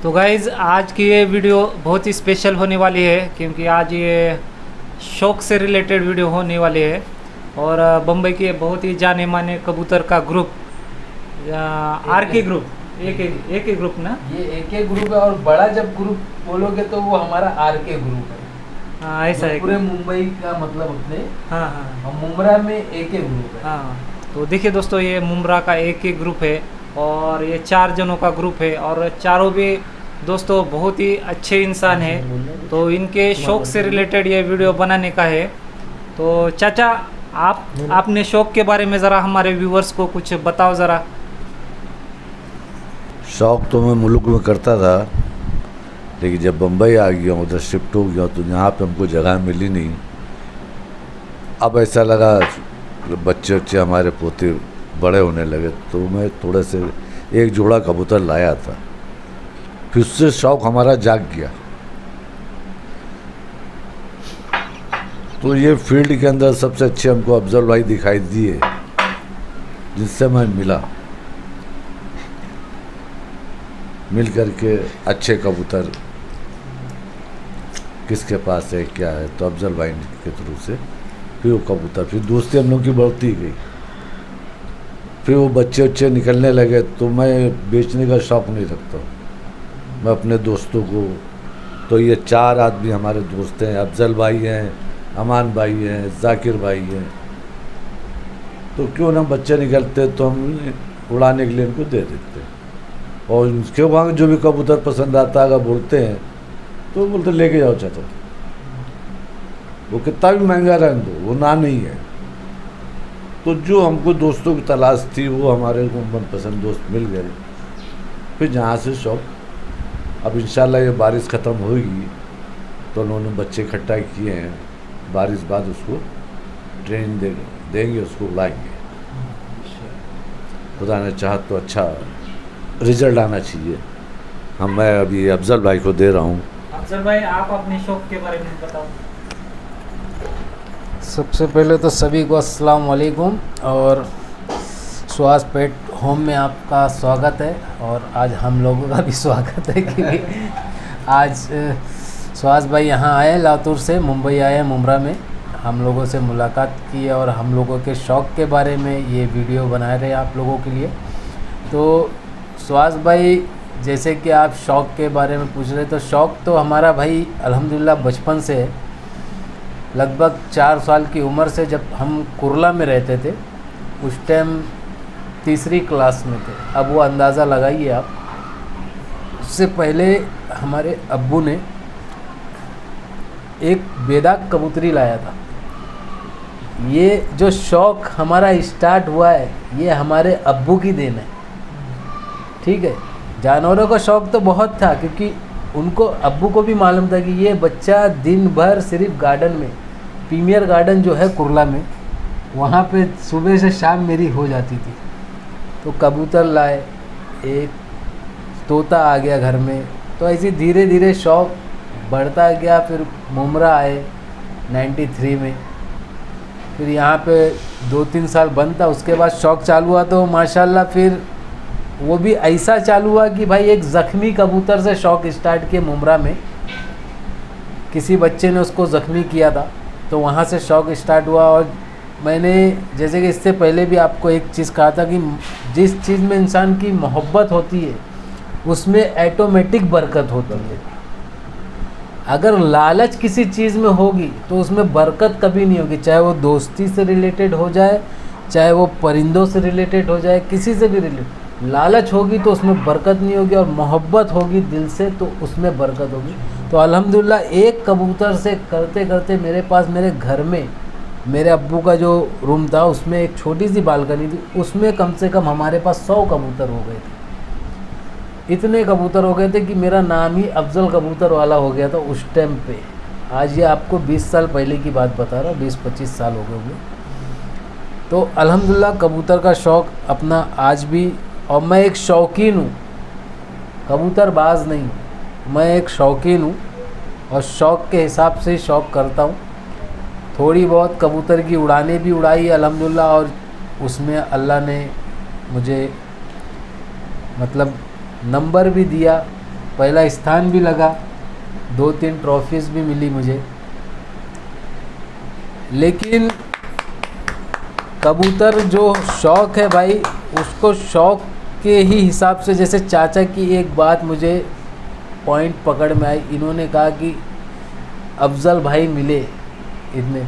तो गाइज़ आज की ये वीडियो बहुत ही स्पेशल होने वाली है क्योंकि आज ये शौक से रिलेटेड वीडियो होने वाली है और बम्बई के बहुत ही जाने माने कबूतर का ग्रुप आर के ग्रुप एक ही ग्रुप ना, ये एक ग्रुप है और बड़ा जब ग्रुप बोलोगे तो वो हमारा आर के ग्रुप है। हाँ ऐसा है पूरे मुंबई का मतलब अपने हाँ हाँ और मुमरा में एक ग्रुप है। हाँ। तो देखिए दोस्तों, ये मुमरा का एक ही ग्रुप है और ये 4 जनों का ग्रुप है और चारों भी दोस्तों बहुत ही अच्छे इंसान हैं। तो इनके शौक से रिलेटेड ये वीडियो बनाने का है। तो चाचा आप अपने शौक के बारे में ज़रा हमारे व्यूवर्स को कुछ बताओ ज़रा। शौक़ तो मैं मुल्क में करता था, लेकिन जब बम्बई आ गया उधर शिफ्ट हो गया तो यहाँ पे हमको जगह मिली नहीं। अब ऐसा लगा बच्चे हमारे पोते बड़े होने लगे तो मैं थोड़े से एक जोड़ा कबूतर लाया था, फिर उससे शौक़ हमारा जाग गया। तो ये फील्ड के अंदर सबसे अच्छे हमको अफजल भाई दिखाई दिए, जिससे मैं मिल करके अच्छे कबूतर किसके पास है क्या है, तो अफजल भाई के थ्रू से फिर वो कबूतर, फिर दोस्ती हम लोग की बढ़ती गई। फिर वो बच्चे निकलने लगे तो मैं बेचने का शौक़ नहीं रखता हूँ। मैं अपने दोस्तों को, तो ये 4 आदमी हमारे दोस्त हैं, अफजल भाई हैं, अमान भाई हैं, जाकिर भाई हैं, तो क्यों ना बच्चे निकलते तो हम उड़ाने के लिए इनको दे देते हैं। और उसके वहाँ जो भी कबूतर पसंद आता अगर बोलते हैं तो बोलते लेके जाओ चाचा, वो कितना भी महंगा रहने दो, वो ना नहीं है। तो जो हमको दोस्तों की तलाश थी वो हमारे को मनपसंद दोस्त मिल गए। फिर जहाँ से शौक़, अब इंशाल्लाह ये बारिश ख़त्म होगी तो उन्होंने बच्चे इकट्ठा किए हैं, बारिश बाद उसको ट्रेनिंग देंगे, उसको उड़ाएंगे। खुदा ने चाहा तो अच्छा रिजल्ट आना चाहिए। मैं अभी अफजल भाई को दे रहा हूँ। अफजल भाई आप अपने शौक के बारे में बताओ। सबसे पहले तो सभी को अस्सलाम वालेकुम और सुहास पेट होम में आपका स्वागत है। और आज हम लोगों का भी स्वागत है क्योंकि आज सुहास भाई यहाँ आए, लातूर से मुंबई आए, मुमरा में हम लोगों से मुलाकात की और हम लोगों के शौक़ के बारे में ये वीडियो बना रहे हैं आप लोगों के लिए। तो सुहास भाई, जैसे कि आप शौक़ के बारे में पूछ रहे, तो शौक़ तो हमारा भाई अल्हम्दुलिल्लाह बचपन से है। लगभग 4 साल की उम्र से जब हम कुरला में रहते थे, उस टाइम 3री क्लास में थे। अब वो अंदाज़ा लगाइए आप। उससे पहले हमारे अब्बू ने एक बेदाग कबूतरी लाया था। ये जो शौक़ हमारा स्टार्ट हुआ है ये हमारे अब्बू की देन है, ठीक है। जानवरों का शौक़ तो बहुत था क्योंकि उनको, अब्बू को भी मालूम था कि ये बच्चा दिन भर सिर्फ गार्डन में, प्रीमियर गार्डन जो है कुरला में, वहाँ पे सुबह से शाम मेरी हो जाती थी। तो कबूतर लाए, एक तोता आ गया घर में, तो ऐसे धीरे धीरे शौक़ बढ़ता गया। फिर मुमरा आए 93 में, फिर यहाँ पे 2-3 साल बंद था। उसके बाद शौक़ चालू हुआ तो माशाल्लाह फिर वो भी ऐसा चालू हुआ कि भाई एक ज़ख्मी कबूतर से शौक़ स्टार्ट किए मुमरा में। किसी बच्चे ने उसको ज़ख्मी किया था तो वहाँ से शौक़ स्टार्ट हुआ। और मैंने, जैसे कि इससे पहले भी आपको एक चीज़ कहा था कि जिस चीज़ में इंसान की मोहब्बत होती है उसमें ऐटोमेटिक बरकत होती है। अगर लालच किसी चीज़ में होगी तो उसमें बरकत कभी नहीं होगी, चाहे वो दोस्ती से रिलेटेड हो जाए, चाहे वो परिंदों से रिलेटेड हो जाए, किसी से भी रिलेटेड। लालच होगी तो उसमें बरकत नहीं होगी और मोहब्बत होगी दिल से तो उसमें बरकत होगी। तो अल्हम्दुलिल्लाह एक कबूतर से करते करते मेरे पास, मेरे घर में, मेरे अब्बू का जो रूम था उसमें एक छोटी सी बालकनी थी, उसमें कम से कम हमारे पास 100 कबूतर हो गए थे। इतने कबूतर हो गए थे कि मेरा नाम ही अफजल कबूतर वाला हो गया था उस टाइम पे। आज ये आपको 20 साल पहले की बात बता रहा हूँ, 20-25 साल हो गए होंगे। तो अल्हम्दुलिल्लाह कबूतर का शौक़ अपना आज भी, और मैं एक शौकीन हूँ, कबूतरबाज नहीं, मैं एक शौकीन हूँ और शौक़ के हिसाब से ही शौक़ करता हूँ। थोड़ी बहुत कबूतर की उड़ाने भी उड़ाई अल्हम्दुलिल्लाह, और उसमें अल्लाह ने मुझे मतलब नंबर भी दिया पहला स्थान भी लगा, 2-3 ट्रॉफीज़ भी मिली मुझे। लेकिन कबूतर जो शौक़ है भाई, उसको शौक़ के ही हिसाब से, जैसे चाचा की एक बात मुझे पॉइंट पकड़ में आई, इन्होंने कहा कि अफजल भाई मिले इतने।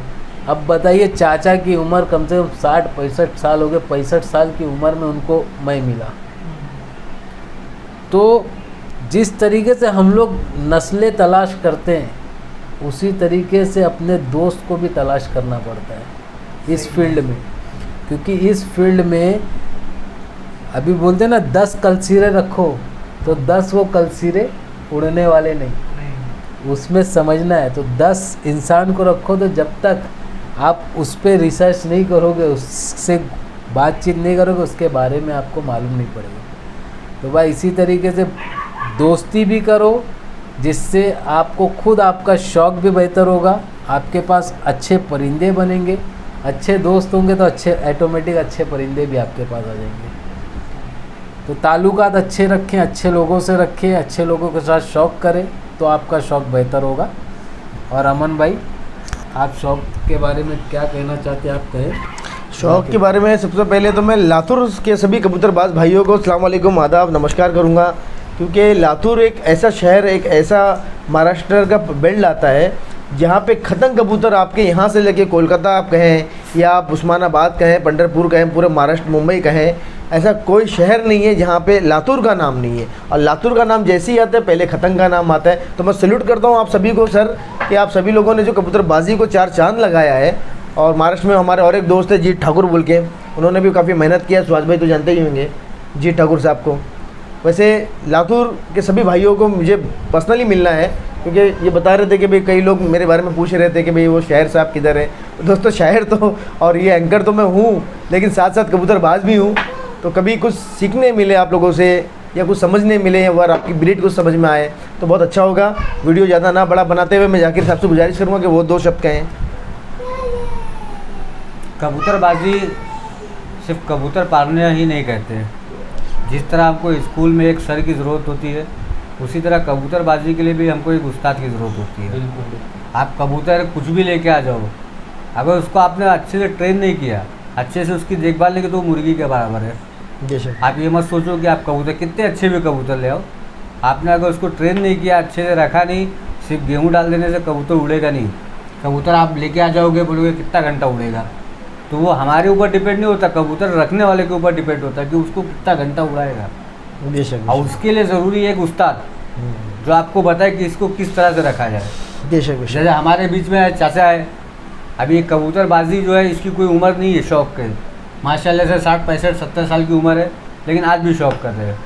अब बताइए, चाचा की उम्र कम से कम 60-65 साल हो गए, 65 साल की उम्र में उनको मैं मिला। तो जिस तरीके से हम लोग नस्लें तलाश करते हैं, उसी तरीके से अपने दोस्त को भी तलाश करना पड़ता है इस फील्ड में। क्योंकि इस फील्ड में अभी बोलते हैं ना, 10 कलसीरे रखो तो 10 वो कलसीरे उड़ने वाले नहीं, उसमें समझना है। तो 10 इंसान को रखो, तो जब तक आप उस पर रिसर्च नहीं करोगे, उससे बातचीत नहीं करोगे, उसके बारे में आपको मालूम नहीं पड़ेगा। तो भाई इसी तरीके से दोस्ती भी करो, जिससे आपको खुद आपका शौक़ भी बेहतर होगा, आपके पास अच्छे परिंदे बनेंगे, अच्छे दोस्त होंगे तो अच्छे ऑटोमेटिक अच्छे परिंदे भी आपके पास आ जाएंगे। तो ताल्लुकात अच्छे रखें, अच्छे लोगों से रखें, अच्छे लोगों के साथ शौक़ करें, तो आपका शौक़ बेहतर होगा। और अमन भाई, आप शौक़ के बारे में क्या कहना चाहते हैं, आप कहें। शौक़ के बारे में सबसे पहले तो मैं लातूर के सभी कबूतरबाज भाइयों को अस्सलाम वालेकुम, आदाब, नमस्कार करूँगा। क्योंकि लातूर एक ऐसा शहर, एक ऐसा महाराष्ट्र का बेल्ट आता है जहाँ पे खतंग कबूतर आपके यहाँ से लेके कोलकाता आप कहें या आप उस्मानाबाद कहें, पंढरपुर कहें, पूरे महाराष्ट्र मुंबई कहें, ऐसा कोई शहर नहीं है जहाँ पे लातूर का नाम नहीं है। और लातूर का नाम जैसे ही आता है, पहले खतंग का नाम आता है। तो मैं सैल्यूट करता हूँ आप सभी को सर, कि आप सभी लोगों ने जो कबूतरबाजी को 4 चांद लगाया है। और महाराष्ट्र में हमारे और एक दोस्त है जीत ठाकुर बोल के, उन्होंने भी काफ़ी मेहनत किया। सुहास भाई तो जानते ही होंगे जीत ठाकुर साहब को। वैसे लातूर के सभी भाइयों को मुझे पर्सनली मिलना है, क्योंकि ये बता रहे थे कि भाई कई लोग मेरे बारे में पूछ रहे थे कि भाई वो शायर साहब किधर है। तो दोस्तों, शायर तो और ये एंकर तो मैं हूँ, लेकिन साथ साथ कबूतरबाज भी हूँ। तो कभी कुछ सीखने मिले आप लोगों से या कुछ समझने मिले, अगर आपकी ब्रीड कुछ समझ में आए तो बहुत अच्छा होगा। वीडियो ज़्यादा ना बड़ा बनाते हुए मैं जाकिर साहब से गुजारिश करूँगा कि वो 2 शब्द कहें। कबूतरबाजी सिर्फ कबूतर पालने ही नहीं कहते। जिस तरह हमको स्कूल में एक सर की ज़रूरत होती है, उसी तरह कबूतरबाजी के लिए भी हमको एक उस्ताद की ज़रूरत होती है। आप कबूतर कुछ भी लेके आ जाओ, अगर उसको आपने अच्छे से ट्रेन नहीं किया, अच्छे से उसकी देखभाल नहीं की, तो वो मुर्गी के बराबर है। जैसे आप ये मत सोचो कि आप कबूतर कितने अच्छे भी कबूतर ले आओ, आपने अगर उसको ट्रेन नहीं किया, अच्छे से रखा नहीं, सिर्फ गेहूँ डाल देने से कबूतर उड़ेगा नहीं। कबूतर आप लेके आ जाओगे, बोलोगे कितना घंटा उड़ेगा, तो वो हमारे ऊपर डिपेंड नहीं होता, कबूतर रखने वाले के ऊपर डिपेंड होता है कि उसको कितना घंटा उड़ाएगा। और उसके लिए ज़रूरी है एक उस्ताद जो आपको बताए कि इसको किस तरह से रखा जाए। जैसे हमारे बीच में चाचा है, अभी कबूतरबाजी जो है इसकी कोई उम्र नहीं है, शौक़ के माशाल्लाह से 60, 65, 70 साल की उम्र है, लेकिन आज भी शौक़ कर रहे हैं।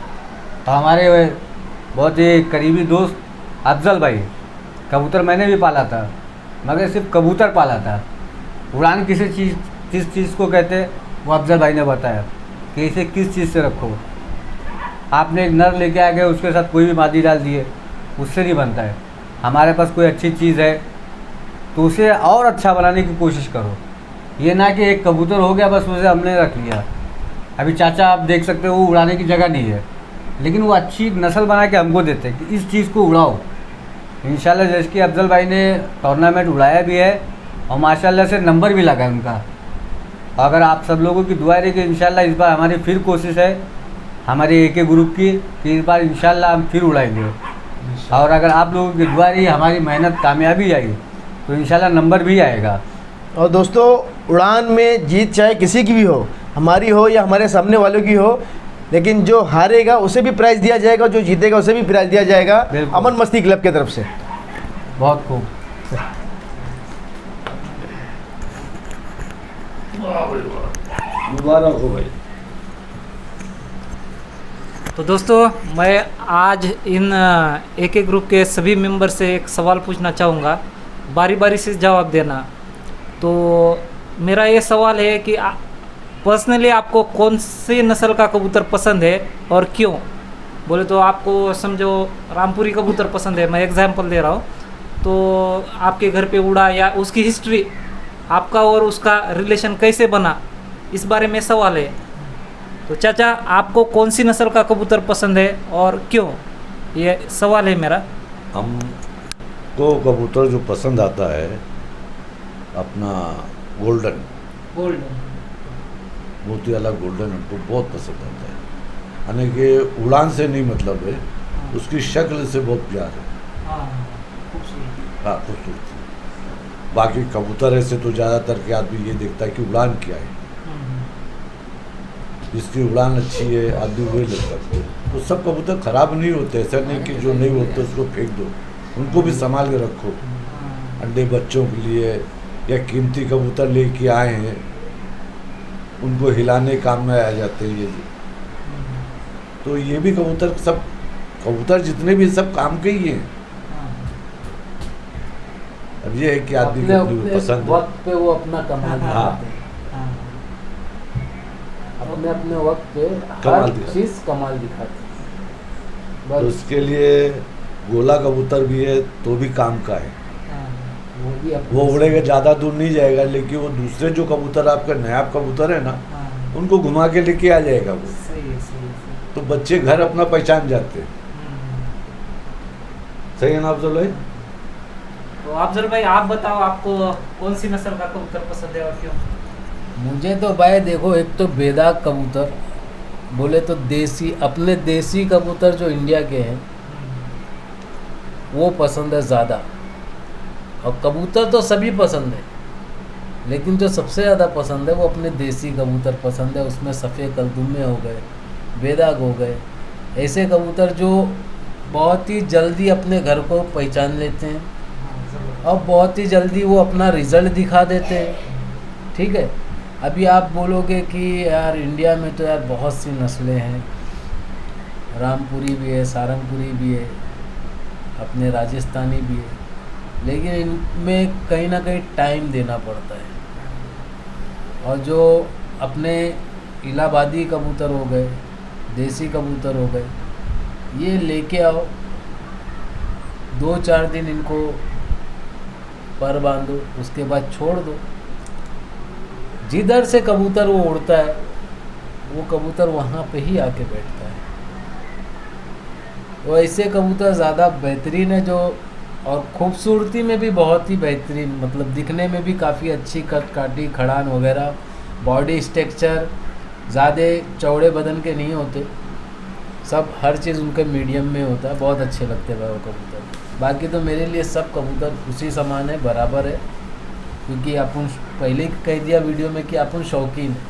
और हमारे बहुत ही करीबी दोस्त अफजल भाई, कबूतर मैंने भी पाला था, मगर सिर्फ कबूतर पाला था। उड़ान किस चीज़ को कहते हैं वो अफजल भाई ने बताया कि इसे किस चीज़ से रखो। आपने एक नर लेके आ गए, उसके साथ कोई भी मादी डाल दिए, उससे नहीं बनता है। हमारे पास कोई अच्छी चीज़ है तो उसे और अच्छा बनाने की कोशिश करो। ये ना कि एक कबूतर हो गया बस उसे हमने रख लिया। अभी चाचा आप देख सकते हो, वो उड़ाने की जगह नहीं है, लेकिन वो अच्छी नस्ल बना के हमको देते हैं कि इस चीज़ को उड़ाओ। इंशाल्लाह जैसे कि अफजल भाई ने टूर्नामेंट उड़ाया भी है और माशाल्लाह से नंबर भी लगा है उनका। अगर आप सब लोगों की दुआ रही कि इंशाल्लाह इस बार हमारी फिर कोशिश है हमारे एक ग्रुप की कि इस बार इंशाल्लाह हम फिर उड़ाएंगे। और अगर आप लोगों की दुआ रही, हमारी मेहनत कामयाबी आई, तो इंशाल्लाह नंबर भी आएगा। और दोस्तों, उड़ान में जीत चाहे किसी की भी हो, हमारी हो या हमारे सामने वालों की हो, लेकिन जो हारेगा उसे भी प्राइज़ दिया जाएगा, जो जीतेगा उसे भी प्राइज़ दिया जाएगा अमन मस्ती क्लब की तरफ से। बहुत खूब। मुबारक हो भाई। तो दोस्तों, मैं आज इन एक ग्रुप के सभी मेंबर से एक सवाल पूछना चाहूँगा, बारी बारी से जवाब देना। तो मेरा ये सवाल है कि पर्सनली आपको कौन सी नस्ल का कबूतर पसंद है और क्यों? बोले तो आपको समझो रामपुरी कबूतर पसंद है, मैं एग्जांपल दे रहा हूँ, तो आपके घर पे उड़ा या उसकी हिस्ट्री, आपका और उसका रिलेशन कैसे बना, इस बारे में सवाल है। तो चाचा, आपको कौन सी नस्ल का कबूतर पसंद है और क्यों? ये सवाल है मेरा। हमको कबूतर जो पसंद आता है अपना गोल्डन, गोल्डन। मोती वाला गोल्डन हमको बहुत पसंद आता है। यानी कि उड़ान से नहीं मतलब है, उसकी शक्ल से बहुत प्यार है। हाँ, खूबसूरत। हाँ, खूबसूरती। बाकी कबूतर ऐसे तो ज़्यादातर के आदमी ये देखता है कि उड़ान क्या है, जिसकी उड़ान अच्छी है आदमी वही लगता है। तो सब कबूतर ख़राब नहीं होते, ऐसा नहीं कि जो नहीं होते उसको फेंक दो, उनको भी संभाल के रखो। अंडे बच्चों के लिए या कीमती कबूतर लेके आए हैं, उनको हिलाने काम में आ जाते हैं ये। तो ये भी कबूतर, सब कबूतर जितने भी सब काम के ही हैं। अब ये है कि आदमी को अपनी पसंद है। वक्त पे वो अपना कमाल हाँ। दिखाते हैं, अपने अपने वक्त पे कमाल हर दिखाते चीज़ कमाल दिखाते हैं। तो बस उसके लिए गोला कबूतर भी है तो भी काम का है। वो भी अपने वो उड़ेगा, ज़्यादा दूर नहीं जाएगा, लेकिन वो दूसरे जो कबूतर आपका नायाब कबूतर है ना, उनको घुमा के लेके आ जाएगा वो। सही है, सही है। तो बच्चे घर अपना पहचान जाते हैं। सही है ना अफजल भाई? तो अफजल भाई आप बताओ, आपको कौन सी नस्ल का कबूतर पसंद है और क्यों? मुझे तो भाई देखो, एक तो बेदाग कबूतर बोले तो देसी, अपने देसी कबूतर जो इंडिया के हैं वो पसंद है ज़्यादा। और कबूतर तो सभी पसंद है, लेकिन जो सबसे ज़्यादा पसंद है वो अपने देसी कबूतर पसंद है। उसमें सफ़ेद कलदुमे हो गए, बेदाग हो गए, ऐसे कबूतर जो बहुत ही जल्दी अपने घर को पहचान लेते हैं और बहुत ही जल्दी वो अपना रिज़ल्ट दिखा देते हैं। ठीक है, अभी आप बोलोगे कि यार इंडिया में तो यार बहुत सी नस्लें हैं, रामपुरी भी है, सारंगपुरी भी है, अपने राजस्थानी भी है, लेकिन इनमें कहीं ना कहीं टाइम देना पड़ता है। और जो अपने इलाहाबादी कबूतर हो गए, देसी कबूतर हो गए, ये लेके आओ, 2-4 दिन इनको पर बांधो, उसके बाद छोड़ दो। जिधर से कबूतर वो उड़ता है वो कबूतर वहाँ पे ही आके बैठता है। तो ऐसे कबूतर ज़्यादा बेहतरीन है, जो और खूबसूरती में भी बहुत ही बेहतरीन, मतलब दिखने में भी काफ़ी अच्छी कट काटी खड़ान वगैरह, बॉडी स्ट्रक्चर ज़्यादा चौड़े बदन के नहीं होते, सब हर चीज़ उनके मीडियम में होता है, बहुत अच्छे लगते हैं वो कबूतर। बाकी तो मेरे लिए सब कबूतर उसी समान है, बराबर है, क्योंकि अपन पहले ही कह दिया वीडियो में कि अपन शौकीन है,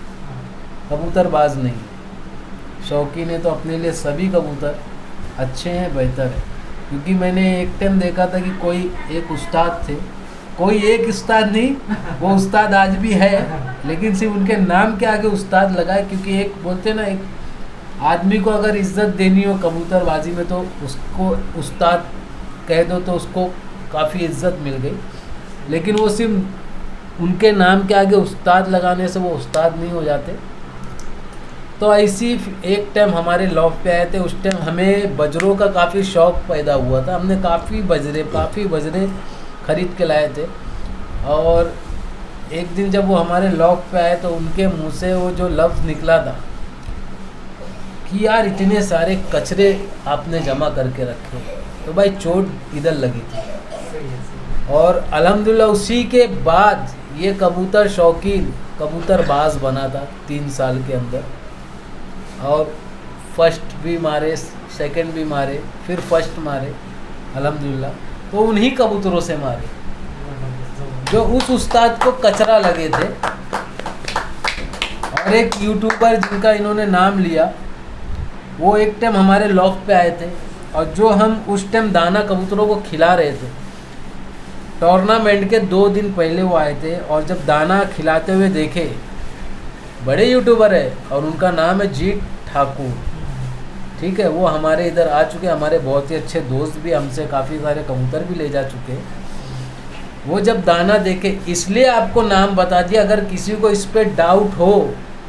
कबूतरबाज नहीं। शौकीन है तो अपने लिए सभी कबूतर अच्छे हैं, बेहतर है। क्योंकि मैंने एक टाइम देखा था कि कोई एक उस्ताद थे, कोई एक उस्ताद नहीं, वो उस्ताद आज भी है, लेकिन सिर्फ उनके नाम के आगे उस्ताद लगा है। क्योंकि एक बोलते ना, एक आदमी को अगर इज्जत देनी हो कबूतरबाजी में तो उसको उस्ताद कह दो तो उसको काफ़ी इज्जत मिल गई। लेकिन वो सिर्फ उनके नाम के आगे उस्ताद लगाने से वो उस्ताद नहीं हो जाते। तो ऐसी एक टाइम हमारे लॉफ पे आए थे, उस टाइम हमें बजरों का काफ़ी शौक़ पैदा हुआ था, हमने काफ़ी बजरे ख़रीद के लाए थे। और एक दिन जब वो हमारे लॉफ पे आए तो उनके मुंह से वो जो लफ्ज़ निकला था कि यार इतने सारे कचरे आपने जमा करके रखे, तो भाई चोट इधर लगी थी। और अल्हम्दुलिल्लाह उसी के बाद ये कबूतर शौकीन कबूतरबाज बना था 3 साल के अंदर, और फर्स्ट भी मारे, सेकंड भी मारे, फिर फर्स्ट मारे अल्हम्दुलिल्लाह। तो उन्हीं कबूतरों से मारे जो उस उस्ताद को कचरा लगे थे। और एक यूट्यूबर जिनका इन्होंने नाम लिया, वो एक टाइम हमारे लॉफ्ट पे आए थे, और जो हम उस टाइम दाना कबूतरों को खिला रहे थे, टूर्नामेंट के 2 दिन पहले वो आए थे, और जब दाना खिलाते हुए देखे, बड़े यूट्यूबर है और उनका नाम है जीत ठाकुर, ठीक है, वो हमारे इधर आ चुके, हमारे बहुत ही अच्छे दोस्त भी, हमसे काफ़ी सारे कबूतर भी ले जा चुके। वो जब दाना देखे, इसलिए आपको नाम बता दिया, अगर किसी को इस पर डाउट हो,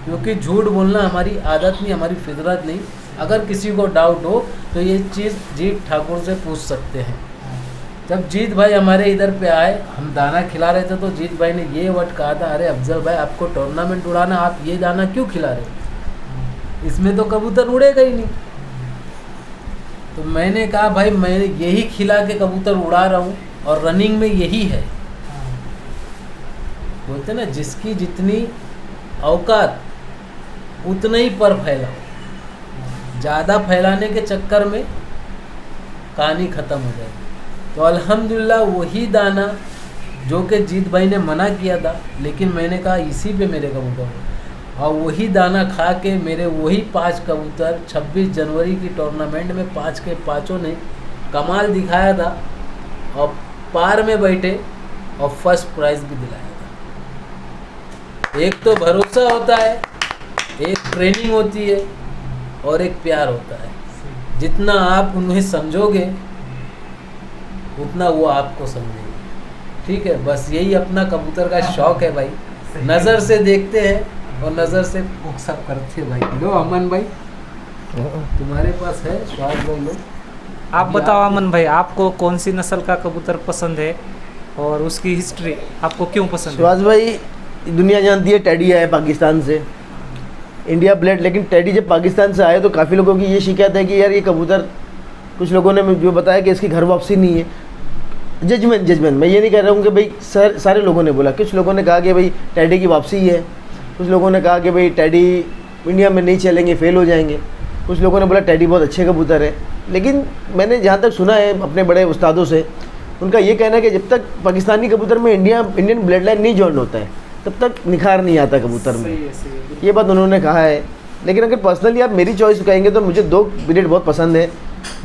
क्योंकि झूठ बोलना हमारी आदत नहीं, हमारी फितरत नहीं, अगर किसी को डाउट हो तो ये चीज़ जीत ठाकुर से पूछ सकते हैं। जब जीत भाई हमारे इधर पे आए, हम दाना खिला रहे थे, तो जीत भाई ने ये वर्ड कहा था, अरे अफजल भाई आपको टूर्नामेंट उड़ाना, आप ये दाना क्यों खिला रहे हो, इसमें तो कबूतर उड़ेगा ही नहीं। तो मैंने कहा भाई मैं यही खिला के कबूतर उड़ा रहा हूँ और रनिंग में यही है। बोलते ना जिसकी जितनी औकात उतना ही पर फैलाओ, ज़्यादा फैलाने के चक्कर में कहानी ख़त्म हो जाएगी। तो अल्हम्दुलिल्लाह वही दाना जो कि जीत भाई ने मना किया था, लेकिन मैंने कहा इसी पे मेरे कबूतर हो, और वही दाना खा के मेरे वही 5 कबूतर 26 जनवरी की टूर्नामेंट में 5 के 5 ने कमाल दिखाया था और पार में बैठे और फर्स्ट प्राइज़ भी दिलाया था। एक तो भरोसा होता है, एक ट्रेनिंग होती है और एक प्यार होता है। जितना आप उन्हें समझोगे उतना वो आपको समझेंगे। ठीक है, बस यही अपना कबूतर का शौक है भाई। नज़र से देखते हैं और नज़र से सब करते हैं भाई। लो अमन भाई तुम्हारे पास है, स्वाद भाई लो। आप बताओ अमन भाई, आपको कौन सी नस्ल का कबूतर पसंद है और उसकी हिस्ट्री आपको क्यों पसंद है? सुहास भाई, दुनिया जानती है टेडी आया पाकिस्तान से, इंडिया ब्लेड, लेकिन टेडी जब पाकिस्तान से आए तो काफ़ी लोगों की ये शिकायत है कि यार ये कबूतर, कुछ लोगों ने जो बताया कि इसकी घर वापसी नहीं है। जजमेंट मैं ये नहीं कह रहा हूँ कि भाई सारे लोगों ने बोला। कुछ लोगों ने कहा कि भाई टेडी की वापसी है, कुछ लोगों ने कहा कि भाई टेडी इंडिया में नहीं चलेंगे, फेल हो जाएंगे, कुछ लोगों ने बोला टेडी बहुत अच्छे कबूतर है। लेकिन मैंने जहाँ तक सुना है अपने बड़े उस्तादों से, उनका ये कहना है कि जब तक पाकिस्तानी कबूतर में इंडियन ब्लड लाइन नहीं जॉइन होता है तब तक निखार नहीं आता कबूतर में। ये बात उन्होंने कहा है। लेकिन अगर पर्सनली आप मेरी चॉइस कहेंगे तो मुझे 2 ब्रीड बहुत पसंद है।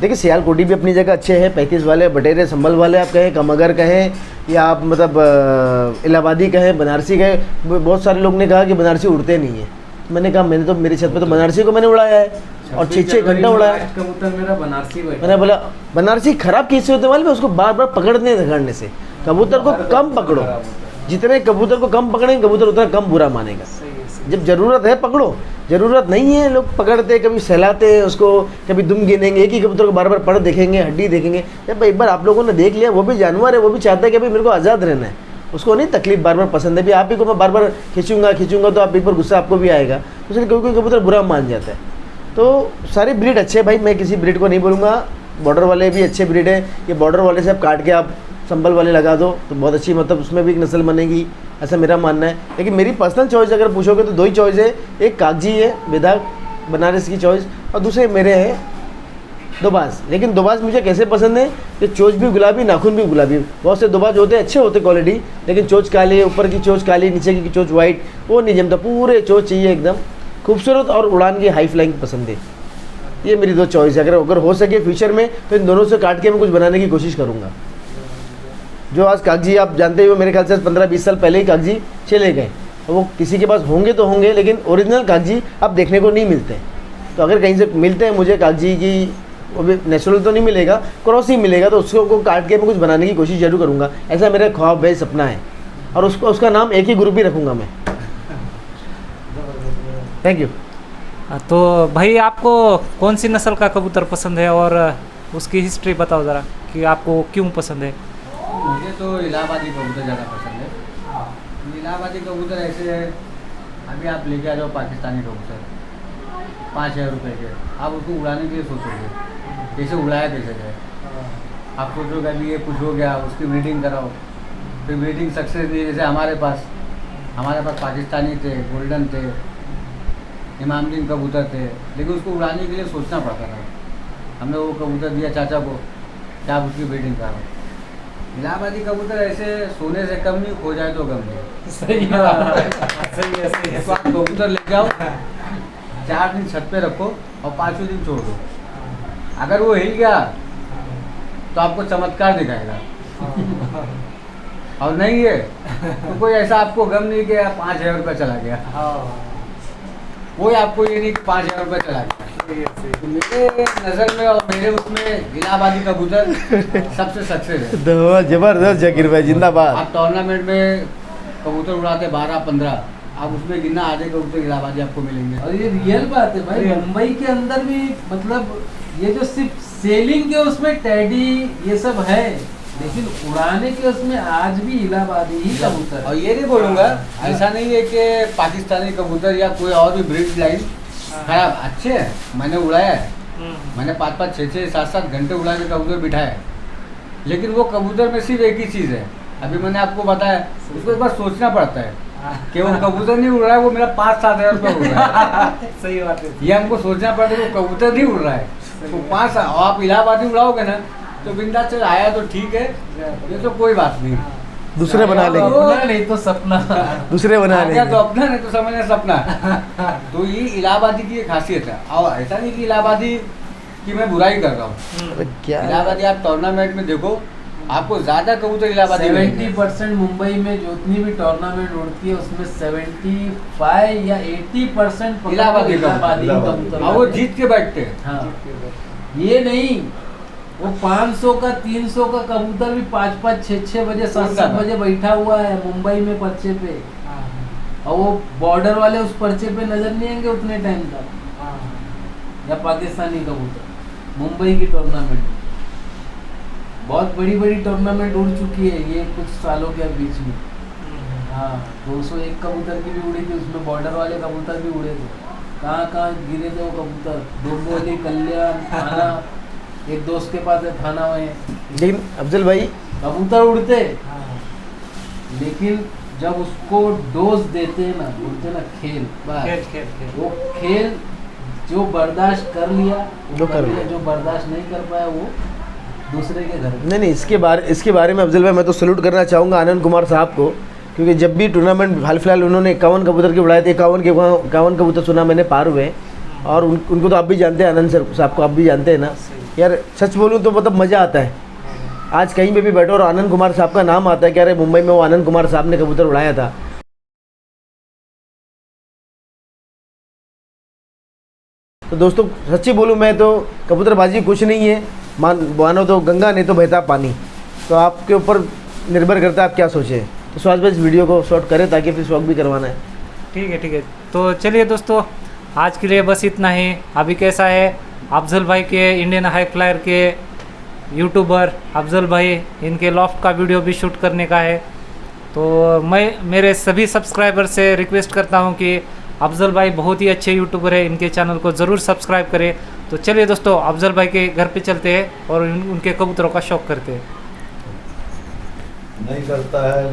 देखिए सियालकोटी भी अपनी जगह अच्छे हैं, 35 वाले, बटेरे संभल वाले आप कहें, कमगर कहें, या आप मतलब इलाहाबादी कहें, बनारसी कहें। बहुत सारे लोग ने कहा कि बनारसी उड़ते नहीं है। मैंने कहा मैंने तो मेरी छत पे तो बनारसी को मैंने उड़ाया है और 6-6 घंटा उड़ाया। कबूतर मेरा बनारसी भाई। मैंने बोला बनारसी खराब कैसे होते वाले, उसको बार बार पकड़ने धकड़ने से। कबूतर को कम पकड़ो, जितने कबूतर को कम पकड़ेंगे कबूतर उतना कम बुरा मानेगा। जब ज़रूरत है पकड़ो, ज़रूरत नहीं है लोग पकड़ते, कभी सहलाते हैं उसको, कभी दुम गिनेंगे, एक ही कबूतर को बार बार पड़ देखेंगे, हड्डी देखेंगे। जब एक बार आप लोगों ने देख लिया, वो भी जानवर है, वो भी चाहता है कि भाई मेरे को आज़ाद रहना है, उसको नहीं तकलीफ बार बार पसंद है। भी आप ही को मैं बार बार खींचूंगा तो आप एक बार गुस्सा आपको भी आएगा, इसलिए कोई कबूतर बुरा मान जाता है। तो सारी ब्रीड अच्छे भाई, मैं किसी ब्रीड को नहीं बोलूँगा। बॉर्डर वाले भी अच्छे ब्रीड है, ये बॉर्डर वाले से आप काट के आप संभल वाले लगा दो तो बहुत अच्छी, मतलब उसमें भी एक नस्ल बनेगी, ऐसा मेरा मानना है। लेकिन मेरी पर्सनल चॉइस अगर पूछोगे तो 2 ही चॉइस है, एक कागजी है बेदाग बनारस की चॉइस, और दूसरे मेरे हैं दोबाज। लेकिन दोबाज मुझे कैसे पसंद है कि चोंच भी गुलाबी, नाखून भी गुलाबी। बहुत से दोबाज होते हैं अच्छे होते क्वालिटी, लेकिन चोंच काली, ऊपर की चोंच काली, नीचे की चोंच वाइट, वो नहीं जमता। पूरे चोंच चाहिए एकदम खूबसूरत और उड़ान की हाई फ्लाइंग पसंद है। ये मेरी 2 चॉइस है। अगर हो सके फ्यूचर में तो इन दोनों से काट के मैं कुछ बनाने की कोशिश करूँगा। जो आज कागजी आप जानते हो, मेरे ख्याल से 15-20 साल पहले ही कागजी चले गए, और वो किसी के पास होंगे तो होंगे, लेकिन ओरिजिनल कागजी अब देखने को नहीं मिलते। तो अगर कहीं से मिलते हैं मुझे कागजी की, वो भी नेचुरल तो नहीं मिलेगा, क्रॉस ही मिलेगा, तो उसको काट के मैं कुछ बनाने की कोशिश जरूर करूँगा। ऐसा मेरा ख्वाब है, सपना है, और उसका नाम एक ही ग्रुप ही रखूँगा मैं। Thank you. तो भाई आपको कौन सी नस्ल का कबूतर पसंद है और उसकी हिस्ट्री बताओ ज़रा कि आपको क्यों पसंद है? मुझे तो इलाहाबादी कबूतर ज़्यादा पसंद है। इलाहाबादी कबूतर ऐसे है, अभी आप लेके आ जाओ पाकिस्तानी कबूतर 5,000 रुपये के, आप उसको उड़ाने के लिए सोचोगे कैसे उड़ाया कैसे जाए। आप सोचोगे अभी ये कुछ हो गया, उसकी ब्रीडिंग कराओ, फिर ब्रीडिंग सक्सेस नहीं। जैसे हमारे पास पाकिस्तानी थे, गोल्डन थे, इमामदीन कबूतर थे, लेकिन उसको उड़ाने के लिए सोचना पड़ता था। हमने वो कबूतर दिया चाचा को कि आप उसकी ब्रीडिंग कराओ। इलाहाबादी कबूतर ऐसे सोने से कम नहीं, खो जाए तो गम नहीं। सही है। तो आप कबूतर ले जाओ, 4 दिन छत पे रखो और 5वें दिन छोड़ दो। अगर वो हिल गया तो आपको चमत्कार दिखाएगा, और नहीं है तो कोई ऐसा आपको गम नहीं कि 5,000 रुपये चला गया। कोई आपको ये नहीं कि 5,000 रुपये चला गया। तो मेरे नज़र में और मेरे उसमें इलाहाबादी कबूतर सबसे सक्सेस है। जबरदस्त जकीर भाई, जिंदाबाद। आप टूर्नामेंट में कबूतर उड़ाते 12-15, आप उसमें गिनना आधे कबूतर इलाहाबादी आपको मिलेंगे। और ये रियल बात है भाई, मुंबई के अंदर भी मतलब ये जो सिर्फ सेलिंग के उसमें टेडी ये सब है, लेकिन उड़ाने के उसमें आज भी इलाहाबादी ही कबूतर। और ये नहीं बोलूँगा, ऐसा नहीं है कि पाकिस्तानी कबूतर या कोई और भी ब्रीड लाइन खराब, अच्छे हैं, मैंने उड़ाया है, मैंने 5-5, 6-6, 7-7 घंटे उड़ा के कबूतर बिठाया है। लेकिन वो कबूतर में सिर्फ एक ही चीज़ है, अभी मैंने आपको बताया, उसको एक बार सोचना पड़ता है कि वो कबूतर नहीं उड़ रहा है, वो मेरा 5-7 हज़ार रुपये उड़ रहा है। सही बात है। ये हमको सोचना पड़ता है, वो कबूतर नहीं उड़ रहा है, तो 5 आप इलाहाबादी उड़ाओगे ना तो बिंदास चल आया तो ठीक है, ये तो कोई बात नहीं। दूसरे बना लेंगे, अपना नहीं तो सपना। दूसरे बना आ गया लेंगे। तो अपना, नहीं तो समझना सपना। तो ये इलाहाबादी की एक खासियत है। और ऐसा नहीं कि इलाहाबादी की मैं बुराई कर रहा हूँ, अबे क्या इलाहाबादी आप टूर्नामेंट में देखो, आपको ज्यादा कबूतर इलाहाबादी में मिलेंगे। 70% मुंबई में जितनी भी टूर्नामेंट उड़ती है उसमें 75 या 80% इलाहाबादी कबूतर और वो जीत के बैठते हैं। हाँ, ये नहीं, वो 500 का 300 का कबूतर भी 5-5, 6-6 बजे, 7-7 बजे बैठा हुआ है मुंबई में पर्चे पे, और वो बॉर्डर वाले उस पर्चे पे नजर नहीं आएंगे उतने टाइम तक। या पाकिस्तानी कबूतर मुंबई की टूर्नामेंट, बहुत बड़ी बड़ी टूर्नामेंट उड़ चुकी है ये कुछ सालों के बीच में। हाँ, 201 कबूतर की भी उड़ी थी, उसमें बॉर्डर वाले कबूतर भी उड़े थे। कहाँ कहाँ गिरे थे वो कबूतर, डोंबिवली, कल्याण, थाना, एक दोस्त के पास है थाना में। लेकिन अफजल भाई कबूतर उड़ते, लेकिन जब उसको डोज देते हैं ना, बोलते ना खेल, खेल खेल खेल। वो खेल जो बर्दाश्त कर लिया वो जो कर कर लिया, लिया। जो बर्दाश्त नहीं कर पाया वो दूसरे के घर। नहीं, इसके बारे में अफजल भाई मैं तो सैल्यूट करना चाहूँगा आनंद कुमार साहब को, क्योंकि जब भी टूर्नामेंट हाल फिलहाल उन्होंने 51 कबूतर के उड़ाए थे, 51 कबूतर सुना मैंने पार हुए, और उनको तो आप भी जानते हैं, आनंद साहब को आप भी जानते हैं ना यार। सच बोलूँ तो मतलब मज़ा आता है, आज कहीं पे भी बैठो और आनंद कुमार साहब का नाम आता है कि अरे मुंबई में वो आनंद कुमार साहब ने कबूतर उड़ाया था। तो दोस्तों सच्ची बोलूँ मैं तो कबूतरबाजी कुछ नहीं है, मानो तो गंगा नहीं तो बहता पानी, तो आपके ऊपर निर्भर करता है आप क्या सोचें। तो सुहास भाई इस वीडियो को शॉर्ट करें ताकि फिर शौक भी करवाना है। ठीक है ठीक है। तो चलिए दोस्तों, आज के लिए बस इतना ही। अभी कैसा है, अफजल भाई के इंडियन हाई फ्लायर के यूट्यूबर अफजल भाई, इनके लॉफ्ट का वीडियो भी शूट करने का है। तो मैं मेरे सभी सब्सक्राइबर से रिक्वेस्ट करता हूं कि अफजल भाई बहुत ही अच्छे यूट्यूबर है, इनके चैनल को ज़रूर सब्सक्राइब करें। तो चलिए दोस्तों, अफजल भाई के घर पे चलते हैं और उनके कबूतरों का शौक करते हैं। नहीं करता है।